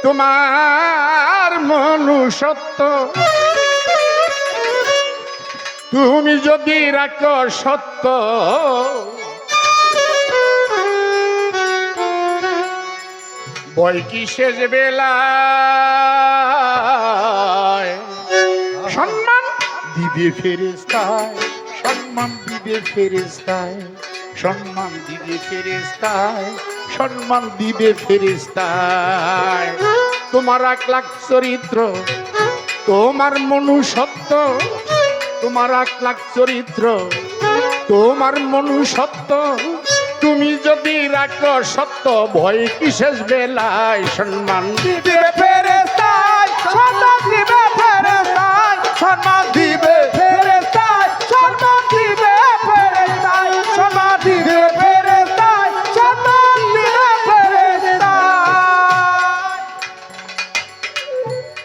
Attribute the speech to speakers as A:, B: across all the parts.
A: তোমার মনুষ্যত্ব তুমি যদি রাখো সত্য, ভয় কি শেষ বেলায় সম্মান দিবে ফেরেশতায়, সম্মান দিবে ফেরেশতায়, সম্মান দিবে ফেরেশতায়, সম্মান দিবে ফেরেশতায়। তোমার 1 লাখ চরিত্র, তোমার মনুষ্যত্ব, তোমার 1 লাখ চরিত্র, তোমার মনুষ্যত্ব তুমি যদি রাখো সত্য, ভয় কি শেষ বেলায় সম্মান
B: দিবে ফেরেশতায়, সম্মান দিবে ফেরেশতায়, সম্মান দিবে ফেরেশতায়, সম্মান দিবে ফেরেশতায়, সম্মান দিবে ফেরেশতায়, সম্মান দিবে ফেরেশতায়।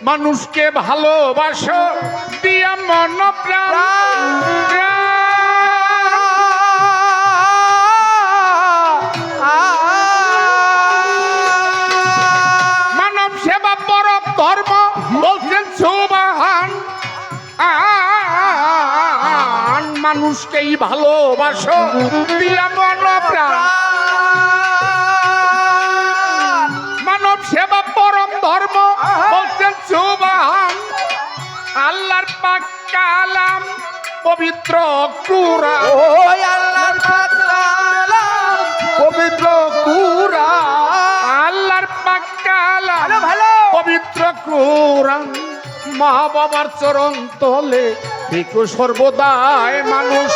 A: মানুষকে ভালোবাসো দিয়া মন প্রাণ, মানব সেবা পরম ধর্ম বলছেন সুবহান। মানুষকেই ভালোবাসো দিয়া মন প্রাণ, মানব সেবা পরম ধর্ম বলছেন সুবহান। আল্লাহর পাক কালাম পবিত্র কুরআন,
B: ওই আল্লাহর পাক কালাম পবিত্র কুরআন,
A: আল্লাহর পাক কালাম
B: ভালো ভালো
A: পবিত্র কুরআন। মা বাবার চরণ তলে ভিক্ষু সর্বদাই মানুষ,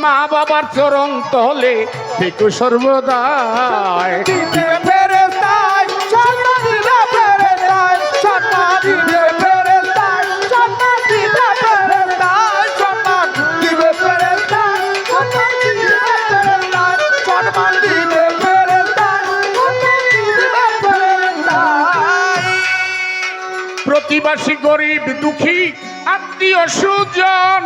A: মা বাবার চরণ তলে ভিক্ষু সর্বদাই।
B: দিবে ফেরেশতায়, সম্মান দিবে ফেরেশতায়, সম্মান দিবে ফেরেশতায়, সম্মান দিবে ফেরেশতায়, সম্মান দিবে ফেরেশতায়, সম্মান দিবে ফেরেশতায়, সম্মান দিবে ফেরেশতায়, সম্মান দিবে ফেরেশতায়।
A: প্রতিবাসী গরিব দুঃখী আত্মীয় সুজন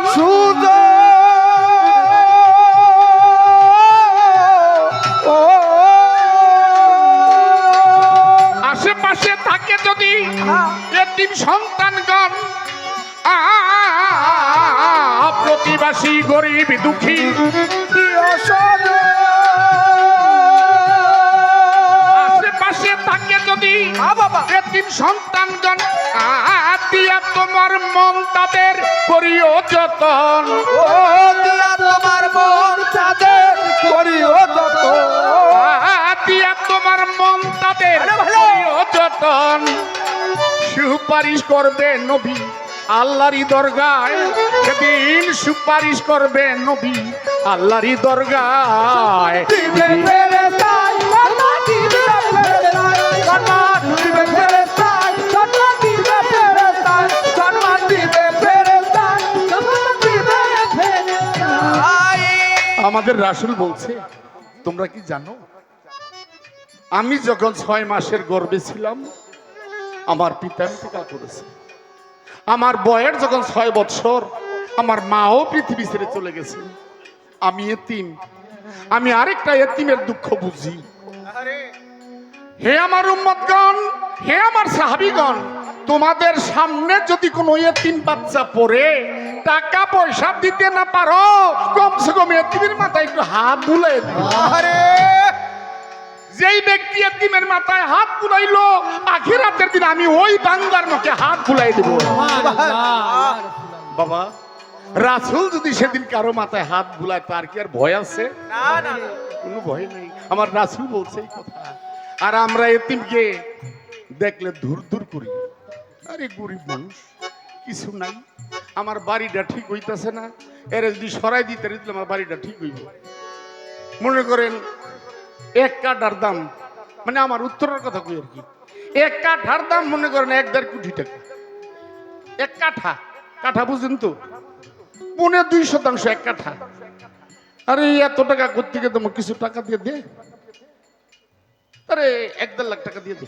A: আশেপাশে থাকে যদি এতিম সন্তানগণ, প্রতিবাসী গরিব দুঃখী আশেপাশে থাকে যদি এতিম সন্তানগণ, দিয়া তোমার মন তাদের করিও যতন,
B: তোমার মন তাদের করিও যতন,
A: দিয়া তোমার মন তাদের করিও যতন। সুপারিশ করবে নবী আল্লাহরই দরগায়, সেদিন সুপারিশ করবে নবী আল্লাহরই দরগায়।
B: দিবে ফেরেশতায়, সম্মান দিবে ফেরেশতায়, সম্মান দিবে ফেরেশতায়, সম্মান দিবে ফেরেশতায়, সম্মান দিবে ফেরেশতায়, সম্মান দিবে ফেরেশতায়।
A: আমাদের রাসূল বলছে, তোমরা কি জানো আমি যখন 6 মাসের গর্ভে ছিলাম আমার পিতা ইন্তেকাল করেছে। আমার বয়স যখন 6 বছর আমার মাও পৃথিবী ছেড়ে চলে গেছে। আমি এতিম, আমি আরেকটা এতিমের দুঃখ বুঝি। হে আমার উম্মতগণ, হে আমার সাহাবীগণ, তোমাদের সামনে যদি কোনো এতিম বাচ্চা পড়ে টাকা পয়সা দিতে না পারো, কমসে কম এতিমের মাথায় একটু হাত বুলাই দিও। যেই ব্যক্তি এতিমের মাথায় হাত বুলাইলো, আখিরাতের দিন আমি ওই বান্দার মুখে হাত বুলাই দেব। বাবা, রাসূল যদি সেদিন কারো মাথায় হাত বুলায় তার কি আর ভয় আছে?
B: না না,
A: কোনো ভয় নেই। আমার রাসূল বলছে এই কথা। আর আমরা এতিমকে দেখলে দূর দূর করি, আরে গরিব মানুষ, কিছু নাই, আমার বাড়িটা ঠিক হইতাছে না, এর যদি সরাই দিতে দিলে আমার বাড়িটা ঠিক হইব। মনে করেন 1 কাঠার দাম, মানে আমার উত্তরের কথা কই আর কি, 1 কাঠার দাম মনে করেন 1.5 কোটি টাকা। 1 কাঠা, কাঠা বুঝেন তো, 2.5% 1 কাঠা। আরে এত টাকা কোত্থেকে তোমার কিছু টাকা দিয়ে দে, আরে 1-1.5 লাখ টাকা দিয়ে দে,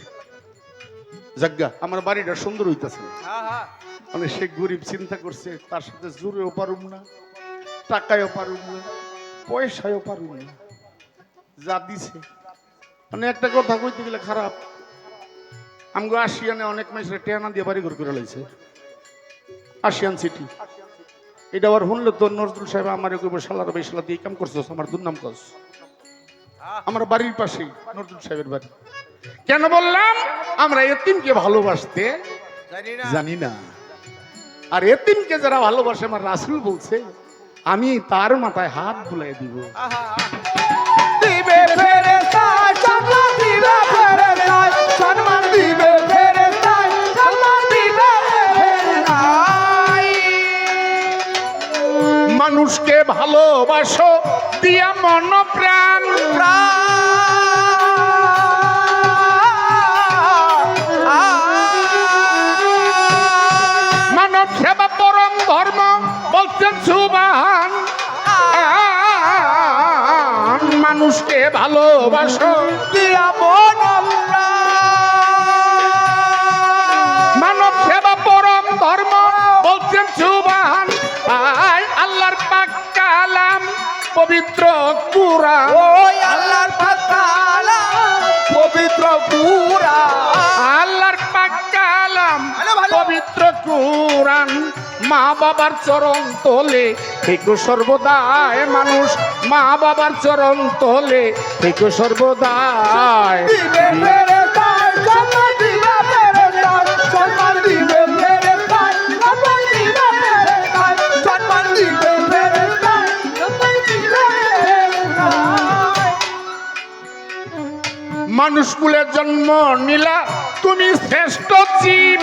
A: জাগা আমার বাড়িটা সুন্দর হইতাছে। মানে সে গরিব চিন্তা করছে তার সাথে জোরেও পারুম না, টাকায়ও পারুম না, পয়সায়ও পারুম না, যা দিছে। মানে একটা কথা কইতে গেলে খারাপ, আমগো আসিয়ানে অনেক মানুষের টেনা দিয়ে বাড়ি ঘর করে লাইছে আসিয়ান সিটি। এটা আবার শুনলে তো নজরুল সাহেব আমার শালার ভাই শালা দিয়ে কাম করছো, আমার দুর্নাম কস। আমার বাড়ির পাশেই নজরুল সাহেবের বাড়ি। কেন বললাম? আমরা এতিমকে ভালোবাসতে জানি না, আর এতিমকে যারা ভালোবাসে আমার রাসূল বলছে আমি তার মাথায় হাত বুলাই দিব।
B: দিবে ফেরেশতা সম্মান দিবে ফেরেশতা সম্মান দিবে ফেরেশতা সম্মান দিবে ফেরেশতা।
A: মানুষকে ভালোবাসো দিয়া মন প্রাণ, মানব সেবা পরম ধর্ম বলছেন সুবহান। মানুষকে ভালোবাসো
B: দিয়া মন
A: মানব সেবা পরম ধর্ম বলছেন সুবহান। আল্লাহর পাক কালাম পবিত্র কুরআন,
B: ওই আল্লাহর পাক কালাম পবিত্র কুরআন,
A: আল্লাহর পাক কালাম পবিত্র কুরআন। মা বাবার চরণ তোলে থেকো সর্বদাই, মানুষ মা বাবার চরণ তোলে থেকো সর্বদাই।
B: দিবে ফেরেশতা সম্মান দিবে ফেরেশতা সম্মান দিবে ফেরেশতা সম্মান দিবে ফেরেশতা সম্মান দিবে ফেরেশতা সম্মান দিবে ফেরেশতা।
A: মানুষ কুলে জন্ম নিলা তুমি শ্রেষ্ঠ জীব,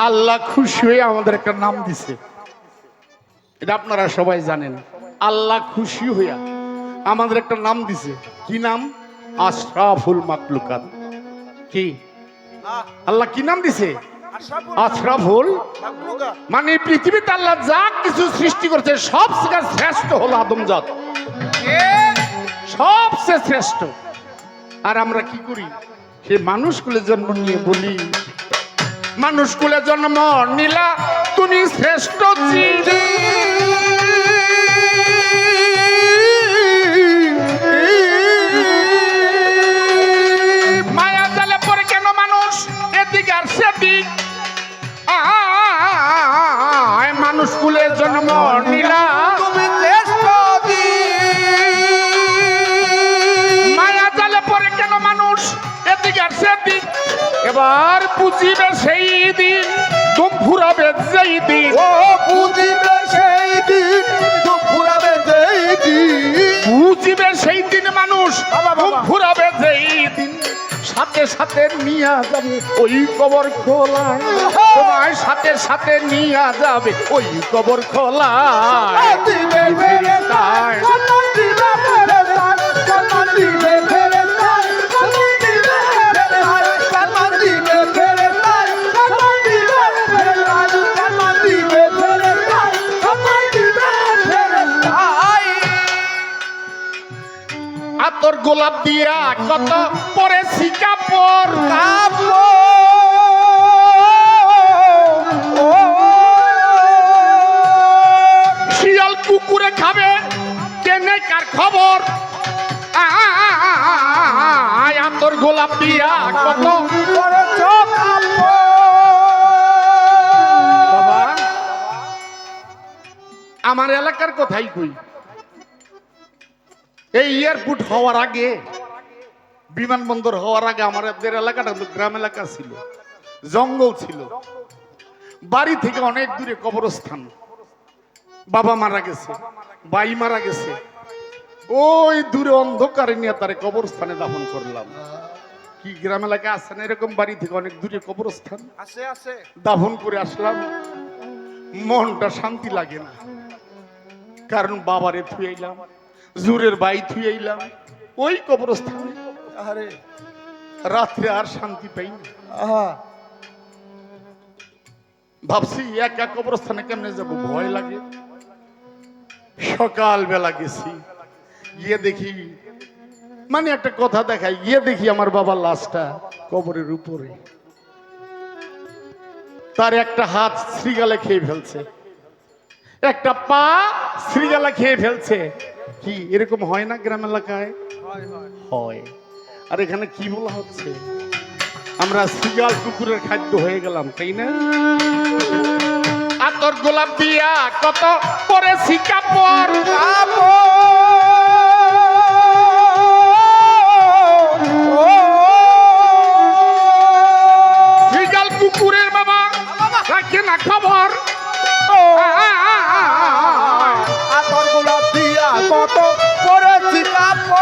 A: আল্লাহ খুশি হয়ে আমাদের একটা নাম দিছে, এটা আপনারা সবাই জানেন। আল্লাহ খুশি হইয়া আমাদের একটা নাম দিছে। কি নাম? আশরাফুল মাকলুকাত। কি আল্লাহ কি নাম দিছে? আশরাফুল, মানে পৃথিবীতে আল্লাহ যা কিছু সৃষ্টি করছে সবচেয়ে শ্রেষ্ঠ হলো আদমজাত, সবচেয়ে শ্রেষ্ঠ। আর আমরা কি করি? সে মানুষ কুলে জন্ম নিয়ে বলি মানুষ কুলে জন্ম নিলা তুমি শ্রেষ্ঠ জীব। মায়া জালে পরে কেন মানুষ এদিক আর সেদিক? মানুষ কুলে জন্ম নিলা
B: তুমি শ্রেষ্ঠ
A: মায়া জালে পরে কেন মানুষ এদিক আর সেদিক? এবার বুঝিবে সেই দিন দুম ফুরাবে যেই দিন,
B: ও বুঝিবে সেই দিন দুপুরাবে যেই দিন,
A: বুঝিবে সেই দিন মানুষ দুম ফুরাবে যেই দিন। সাথে সাথে নিয়ে যাবে ওই কবর খোলায়, তোমায় সাথে সাথে নিয়ে যাবে ওই কবর খোলায়।
B: দিবে ফেরেশতা সম্মান দিবে ফেরেশতা সম্মান দিবে ফেরেশতা সম্মান দিবে ফেরেশতা সম্মান দিবে ফেরেশতা সম্মান দিবে ফেরেশতা সম্মান দিবে ফেরেশতা সম্মান দিবে ফেরেশতা।
A: আতর গোলাপ দিয়া কত পরেছি কাপড়, শিয়াল কুকুরে খাবে কেনে কার খবর? আতর গোলাপ দিয়া কত। বাবা আমার এলাকার কথাই কই, এই এয়ারপোর্ট হওয়ার আগে, বিমানবন্দর হওয়ার আগে আমাদের এলাকাটা গ্রাম এলাকা ছিল, জঙ্গল ছিল, বাড়ি থেকে অনেক দূরে কবরস্থান। বাবা মারা গেছে, ভাই মারা গেছে, ওই দূরে অন্ধকারে নিয়ে তারে কবরস্থানে দাফন করলাম। কি গ্রাম এলাকা আছে না এরকম বাড়ি থেকে অনেক দূরে কবরস্থান?
B: আছে আছে।
A: দাফন করে আসলাম, মনটা শান্তি লাগে না, কারণ বাবারে থুইলাম, জোরের বাই থুইলাম ওই কবরস্থানে।
B: আরে
A: রাত্রে আর শান্তি পাই না।
B: আহা
A: ভাবছি একা কবরস্থানে কেমনে যাব, ভয় লাগে। সকাল বেলা গেছি, গিয়ে দেখি, মানে একটা কথা দেখাই, গিয়ে দেখি আমার বাবার লাশটা কবরের উপরে, তার একটা হাত শ্রীগালে খেয়ে ফেলছে, একটা পা শ্রীগালা খেয়ে ফেলছে। কি এরকম হয় না গ্রাম এলাকায়? হয়। আর এখানে কি বলা হচ্ছে? আমরা শ্রীগাল কুকুরের খাদ্য হয়ে গেলাম, তাই না? আতর গোলাপ দিয়া কত করেছি কাপড়, শ্রীগাল কুকুরের বাবা রাখে না খবর।
B: আতর গোলাপ দিয়া কত করেছি কাপড়,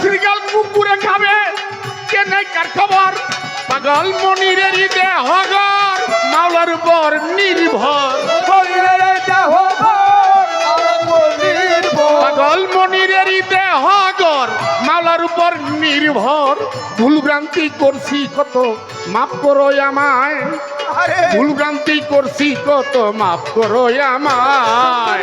A: শ্রীগাল কুকুরে খাবে কেনে কার খবর। পাগল মনিরের দেহগর মাওলার উপর নির্ভর, পাগল মনিরের দেহগর মাওলার উপর নির্ভর। ভুল ভ্রান্তি করছি কত মাফ করো আমায়, ভুল ভ্রান্তি করছি কত মাফ করো আমায়।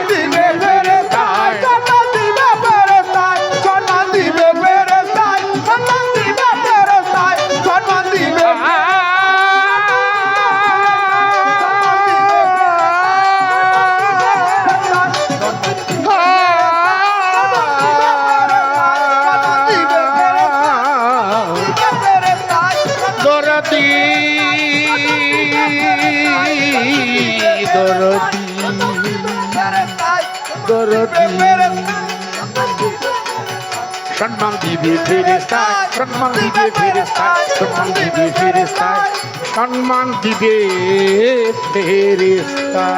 A: দরদি দরদি দরদি সম্মান দিবে ফেরেশতায়, সম্মান দিবে ফেরেশতায়, সম্মান দিবে ফেরেশতায়, সম্মান দিবে ফেরেশতায়।